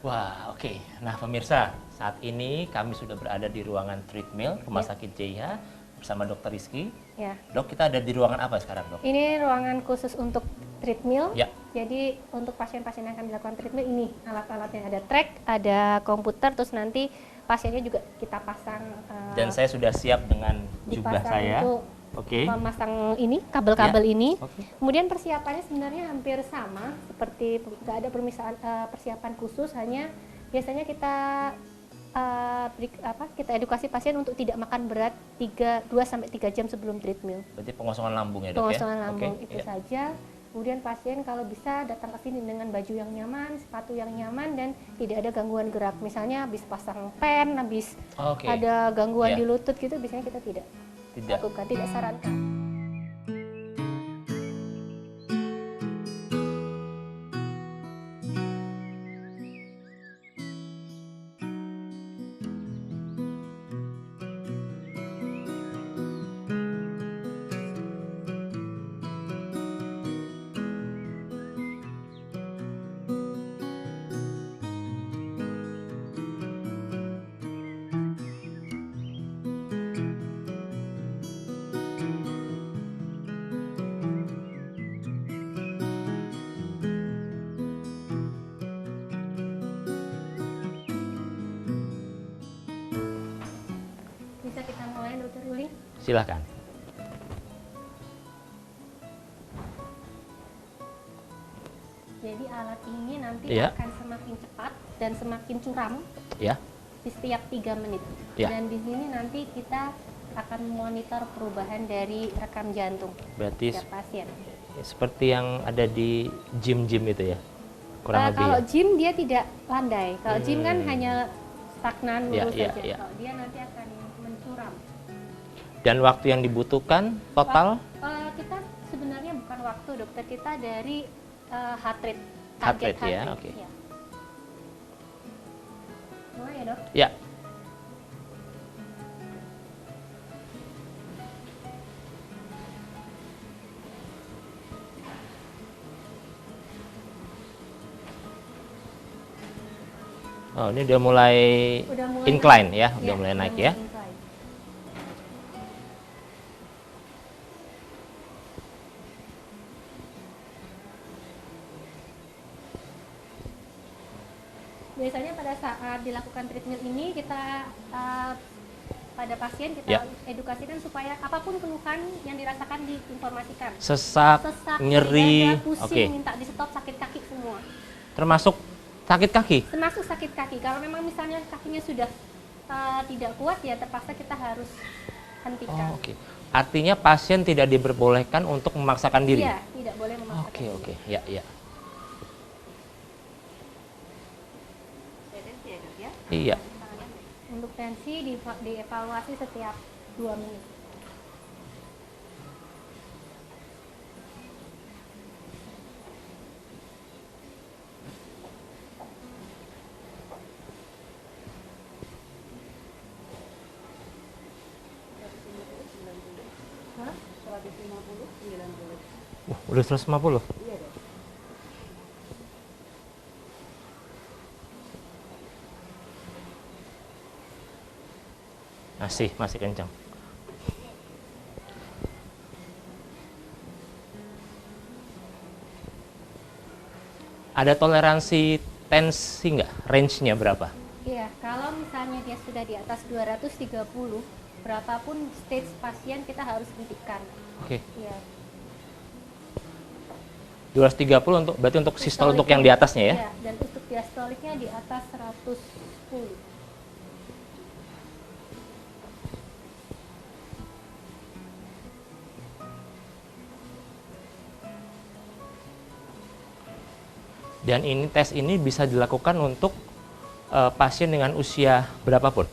Wah, oke. Nah, pemirsa, saat ini kami sudah berada di ruangan treadmill Rumah Sakit JIH bersama Dr. Rizky. Ya. Dok, kita ada di ruangan apa sekarang, Dok? Ini ruangan khusus untuk treadmill. Ya. Jadi untuk pasien-pasien yang akan dilakukan treadmill ini alat-alatnya ada track, ada komputer, terus nanti pasiennya juga kita pasang. Dan saya sudah siap dengan jubah saya. Untuk Oke. memasang ini kabel-kabel Ya. ini. Oke. Kemudian persiapannya sebenarnya hampir sama, seperti nggak ada persiapan khusus, hanya biasanya kita kita edukasi pasien untuk tidak makan berat 2-3 jam sebelum treadmill. Berarti pengosongan lambung ya, Dok? Pengosongan lambung Oke, itu iya. saja. Kemudian pasien kalau bisa datang ke sini dengan baju yang nyaman, sepatu yang nyaman, dan tidak ada gangguan gerak. Misalnya habis pasang pen, habis Oke. ada gangguan Iya. di lutut gitu, biasanya kita tidak lakukan, tidak sarankan. Bisa kita mulai, Dokter Uli? Silahkan. Jadi alat ini nanti Iya. akan semakin cepat dan semakin curam Ya. di setiap 3 menit. Iya. Dan di sini nanti kita akan monitor perubahan dari rekam jantung Berarti setiap pasien. seperti yang ada di gym-gym itu ya? Kurang lebih Kalau ya? gym dia tidak landai. Kalau gym kan hanya stagnan Iya, lurus iya, saja. iya. Kalau dia nanti akan mencuram. Dan waktu yang dibutuhkan total? Kita sebenarnya bukan waktu, dokter, kita dari heart rate. Heart target rate ya, oke. Ya. Mulai ya, Dok? Ya. Oh, ini udah mulai incline ya, udah mulai naik ya. incline. Biasanya pada saat dilakukan treatment ini kita pada pasien kita Ya. edukasikan supaya apapun keluhan yang dirasakan diinformasikan. Sesak, Sesak, nyeri, dada, pusing, oke. minta di stop, sakit kaki semua. Termasuk sakit kaki? Termasuk sakit kaki. Kalau memang misalnya kakinya sudah tidak kuat, ya terpaksa kita harus hentikan. Oh, oke. Artinya pasien tidak diperbolehkan untuk memaksakan diri? Iya, tidak boleh memaksakan Oke, diri. oke. Ya, ya. Iya. Untuk tensi dievaluasi setiap 2 menit. Hah? Wah, udah 150? Masih kencang. Ada toleransi tensi nggak? Range-nya berapa? Iya, kalau misalnya dia sudah di atas 230, berapapun stage pasien kita harus hentikan. Oke. Iya. 230 untuk berarti untuk sistol untuk yang di atasnya ya? Iya, dan untuk diastoliknya di atas 110. Dan ini tes ini bisa dilakukan untuk pasien dengan usia berapapun?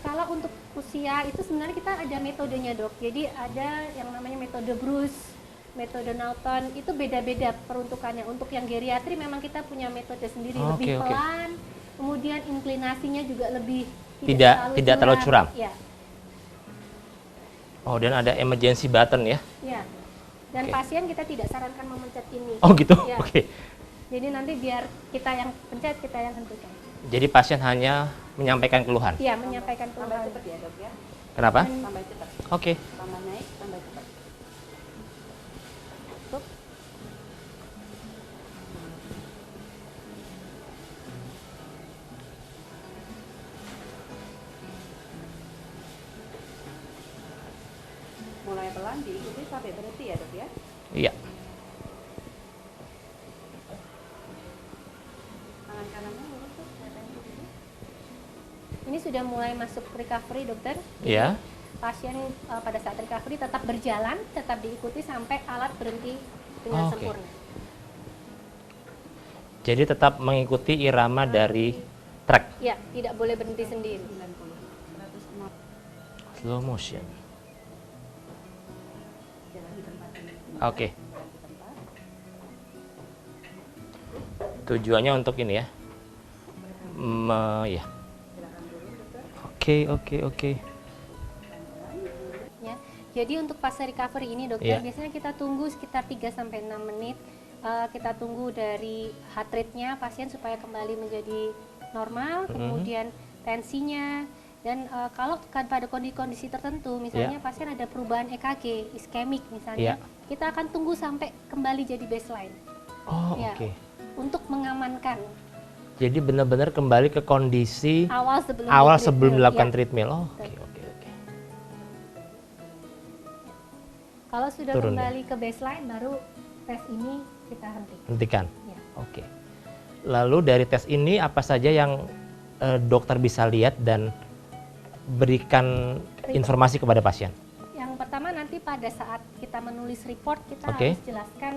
Kalau untuk usia itu sebenarnya kita ada metodenya, Dok. Jadi ada yang namanya metode Bruce, metode Norton, itu beda-beda peruntukannya. Untuk yang geriatri memang kita punya metode sendiri, lebih Oke. pelan, kemudian inklinasinya juga lebih Tidak terlalu curam. Ya, Oh, dan ada emergency button ya? ya. Dan Oke. pasien kita tidak sarankan memencet ini. Oh gitu? Ya. Oke. Jadi nanti biar kita yang pencet, kita yang hentikan. Jadi pasien hanya menyampaikan keluhan. Iya, menyampaikan Tambah keluhan. cepat ya dok ya. Kenapa? Tambah cepat. Oke. Tambah naik, tambah cepat. Tuh. Mulai pelan diikuti sampai berhenti ya dok ya. Iya. Tangan kanannya lurus tuh. Ini sudah mulai masuk recovery, dokter. Iya. Pasien pada saat recovery tetap berjalan, tetap diikuti sampai alat berhenti dengan Oke. sempurna. Jadi tetap mengikuti irama dari track. Ya, tidak boleh berhenti sendiri. 90. 160. Slow motion. Jalan di tempat ini. Oke. Jalan di tempat. Tujuannya untuk ini ya. Ya. Silakan dulu dokter. Oke. Ya. Jadi untuk fase recovery ini, dokter, Iya. biasanya kita tunggu sekitar 3 sampai 6 menit. Kita tunggu dari heart rate-nya pasien supaya kembali menjadi normal, kemudian tensinya, dan kalau pada kondisi tertentu, misalnya pasien ada perubahan EKG, iskemik misalnya, kita akan tunggu sampai kembali jadi baseline. Oh, Ya. oke. Untuk mengamankan Jadi benar-benar kembali ke kondisi awal sebelum sebelum dilakukan ya. treatment. Oh, Betul. oke. Kalau sudah Turun kembali ke baseline, baru tes ini kita hentikan. Hentikan. Ya. Oke. Lalu dari tes ini apa saja yang dokter bisa lihat dan berikan informasi kepada pasien? Yang pertama nanti pada saat kita menulis report, kita Oke. harus jelaskan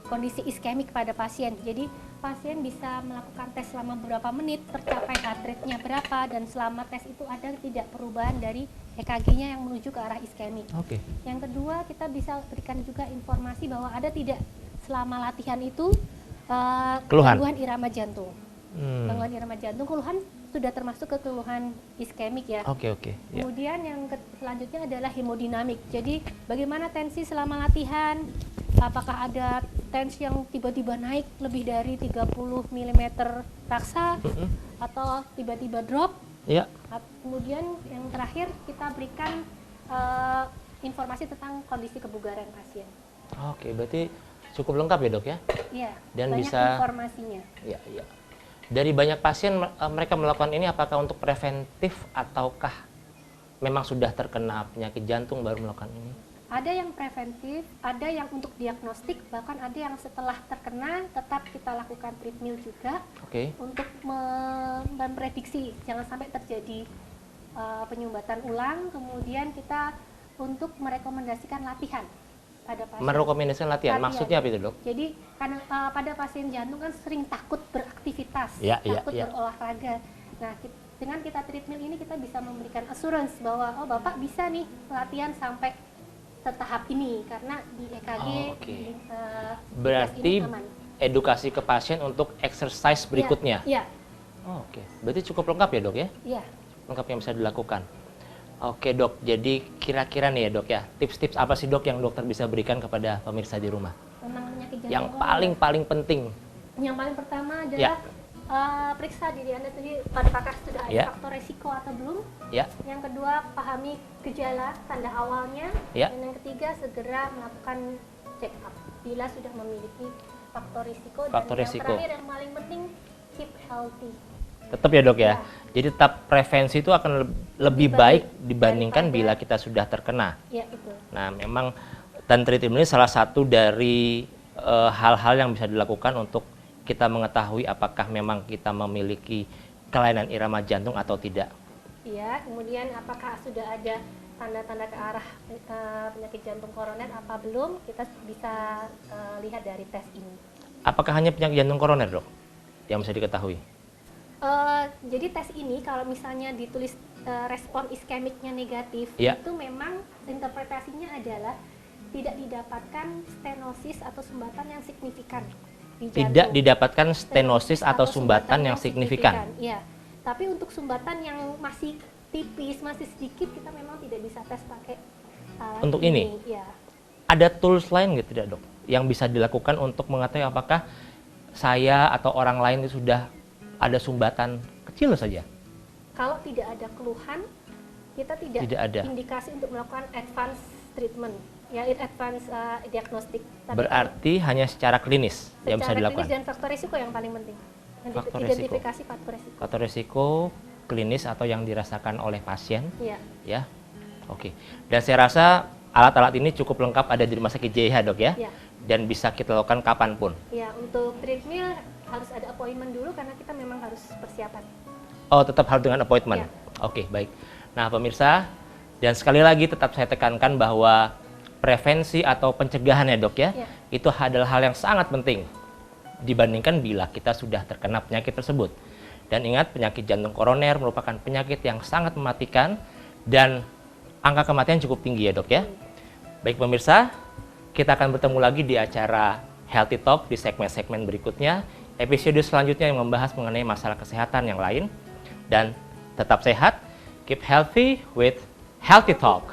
kondisi iskemik pada pasien. Jadi pasien bisa melakukan tes selama beberapa menit, tercapai heart rate-nya berapa, dan selama tes itu ada tidak perubahan dari EKG-nya yang menuju ke arah iskemik. Oke. Yang kedua, kita bisa berikan juga informasi bahwa ada tidak selama latihan itu Keluhan. gangguan irama jantung. Hmm. Gangguan irama jantung, keluhan sudah termasuk ke keluhan iskemik ya. Oke. Ya. Kemudian yang selanjutnya adalah hemodinamik. Jadi bagaimana tensi selama latihan? Apakah ada tensi yang tiba-tiba naik lebih dari 30 mm raksa atau tiba-tiba drop? Ya. Kemudian yang terakhir kita berikan informasi tentang kondisi kebugaran pasien. Oke, berarti cukup lengkap ya, Dok ya? Iya. Dan banyak bisa- informasinya. Iya. Dari banyak pasien mereka melakukan ini apakah untuk preventif ataukah memang sudah terkena penyakit jantung baru melakukan ini? Ada yang preventif, ada yang untuk diagnostik, bahkan ada yang setelah terkena tetap kita lakukan treatment juga Oke. untuk memprediksi jangan sampai terjadi penyumbatan ulang. Kemudian kita untuk merekomendasikan latihan pada pasien. Merekomendasikan latihan. Maksudnya apa itu, Dok? Jadi karena pada pasien jantung kan sering takut beraktivitas, Ya, takut ya. berolahraga. Nah, dengan kita treatment ini kita bisa memberikan assurance bahwa oh Bapak bisa nih latihan sampai tahap ini karena di EKG Oh, oke. di, Berarti tes ini aman. edukasi ke pasien untuk exercise berikutnya. Iya, Oh, oke. Berarti cukup lengkap ya, Dok ya? iya. Lengkap yang bisa dilakukan. Oke, Dok. Jadi kira-kira nih ya, Dok ya, tips-tips apa sih, Dok, yang dokter bisa berikan kepada pemirsa di rumah? Tentang penyakit jantung Yang koroner. paling penting. Yang paling pertama Ya. adalah periksa diri Anda sendiri apakah sudah ada Ya. faktor resiko atau belum. Ya. Yang kedua, pahami gejala tanda awalnya. Ya. Dan yang ketiga, segera melakukan check up bila sudah memiliki faktor risiko. Faktor dan risiko. yang terakhir yang paling penting, keep healthy. Tetap ya, Dok ya. Ya. Jadi tetap prevensi itu akan lebih baik dibandingkan daripada- bila kita sudah terkena. Ya, itu. Nah, memang dan treatment ini salah satu dari hal-hal yang bisa dilakukan untuk kita mengetahui apakah memang kita memiliki kelainan irama jantung atau tidak. Iya, kemudian apakah sudah ada tanda-tanda ke arah penyakit jantung koroner apa belum, kita bisa lihat dari tes ini. Apakah hanya penyakit jantung koroner, Dok, yang bisa diketahui? Jadi tes ini kalau misalnya ditulis respon iskemiknya negatif, Ya. itu memang interpretasinya adalah tidak didapatkan stenosis atau sumbatan yang signifikan di jantung. Tidak didapatkan stenosis atau sumbatan yang signifikan. Iya. Tapi untuk sumbatan yang masih tipis, masih sedikit, kita memang tidak bisa tes pakai alat Untuk ini? Iya. Ada tools lain nggak tidak, Dok? yang bisa dilakukan untuk mengetahui apakah saya atau orang lain itu sudah ada sumbatan kecil saja? Kalau tidak ada keluhan, kita tidak ada indikasi untuk melakukan advance treatment, ya advance diagnostik. Berarti hanya secara klinis yang bisa dilakukan. Klinis dan faktor risiko yang paling penting. Faktor Identifikasi faktor risiko. Faktor risiko klinis atau yang dirasakan oleh pasien. Iya. Ya. Oke. Dan saya rasa alat-alat ini cukup lengkap ada di Rumah Sakit JIH, Dok ya. Iya. Dan bisa kita lakukan kapanpun. Ya, untuk treadmill harus ada appointment dulu karena kita memang harus persiapan. Oh, tetap harus dengan appointment. Ya. Oke, baik. Nah, pemirsa, dan sekali lagi tetap saya tekankan bahwa prevensi atau pencegahan ya, Dok ya, Ya. itu adalah hal yang sangat penting dibandingkan bila kita sudah terkena penyakit tersebut. Dan ingat, penyakit jantung koroner merupakan penyakit yang sangat mematikan dan angka kematian cukup tinggi ya, Dok ya. Baik pemirsa, kita akan bertemu lagi di acara Healthy Talk di segmen-segmen berikutnya, episode selanjutnya yang membahas mengenai masalah kesehatan yang lain. Dan tetap sehat, keep healthy with Healthy Talk.